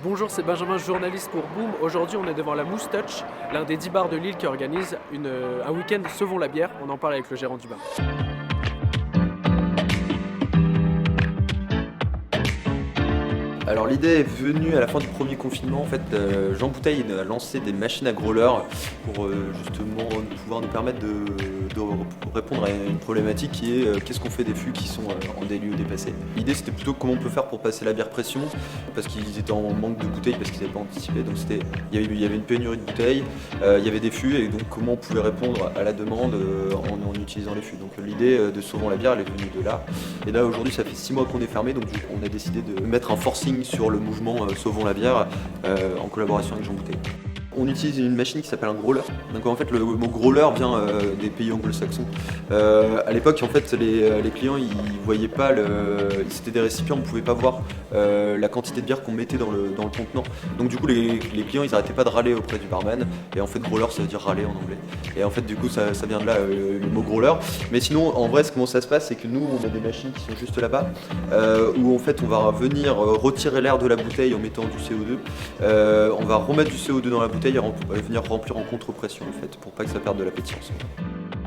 Bonjour, c'est Benjamin, journaliste pour Boom. Aujourd'hui, on est devant la Moustache, l'un des 10 bars de Lille qui organise un week-end Sauvons la bière. On en parle avec le gérant du bar. Alors l'idée est venue à la fin du premier confinement. En fait, Jean Bouteille a lancé des machines à growler pour justement pouvoir nous permettre de répondre à une problématique qui est qu'est-ce qu'on fait des fûts qui sont en des lieux dépassés. L'idée c'était plutôt comment on peut faire pour passer la bière pression, parce qu'ils étaient en manque de bouteilles, parce qu'ils n'avaient pas anticipé. Donc il y avait une pénurie de bouteilles, il y avait des fûts, et donc comment on pouvait répondre à la demande en utilisant les fûts. Donc l'idée de Sauvons la bière elle est venue de là. Et là aujourd'hui ça fait 6 mois qu'on est fermé, donc on a décidé de mettre un forcing sur le mouvement Sauvons la bière en collaboration avec Jean Bouteille. On utilise une machine qui s'appelle un growler. Donc en fait le mot growler vient des pays anglo-saxons. À l'époque en fait les clients ils voyaient pas c'était des récipients, on ne pouvait pas voir la quantité de bière qu'on mettait dans le contenant. Donc du coup les clients ils arrêtaient pas de râler auprès du barman. Et en fait growler ça veut dire râler en anglais. Et en fait du coup ça vient de là le mot growler. Mais sinon en vrai comment ça se passe c'est que nous on a des machines qui sont juste là-bas où en fait on va venir retirer l'air de la bouteille en mettant du CO2. On va remettre du CO2 dans la bouteille et venir remplir en contre-pression en fait pour pas que ça perde de la pétillance.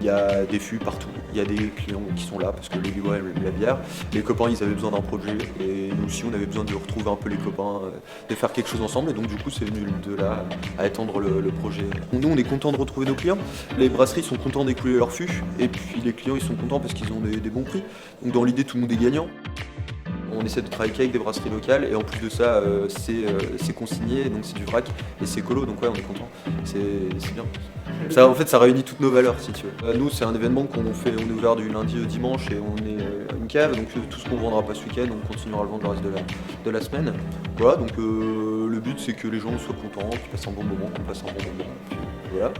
Il y a des fûts partout, il y a des clients qui sont là parce que les Lillois aiment la bière, les copains ils avaient besoin d'un produit et nous aussi on avait besoin de retrouver un peu les copains, de faire quelque chose ensemble et donc du coup c'est venu de là à étendre le projet. Nous on est content de retrouver nos clients, les brasseries sont contents d'écouler leurs fûts et puis les clients ils sont contents parce qu'ils ont des bons prix, donc dans l'idée tout le monde est gagnant. On essaie de travailler avec des brasseries locales et en plus de ça c'est consigné donc c'est du vrac et c'est écolo donc ouais on est content, c'est bien. Ça, en fait ça réunit toutes nos valeurs si tu veux. Nous c'est un événement qu'on fait, on est ouvert du lundi au dimanche et on est une cave donc tout ce qu'on vendra pas ce week-end on continuera à le vendre le reste de la semaine. Voilà donc le but c'est que les gens soient contents, qu'ils passent un bon moment, qu'on passe un bon moment. Puis, voilà.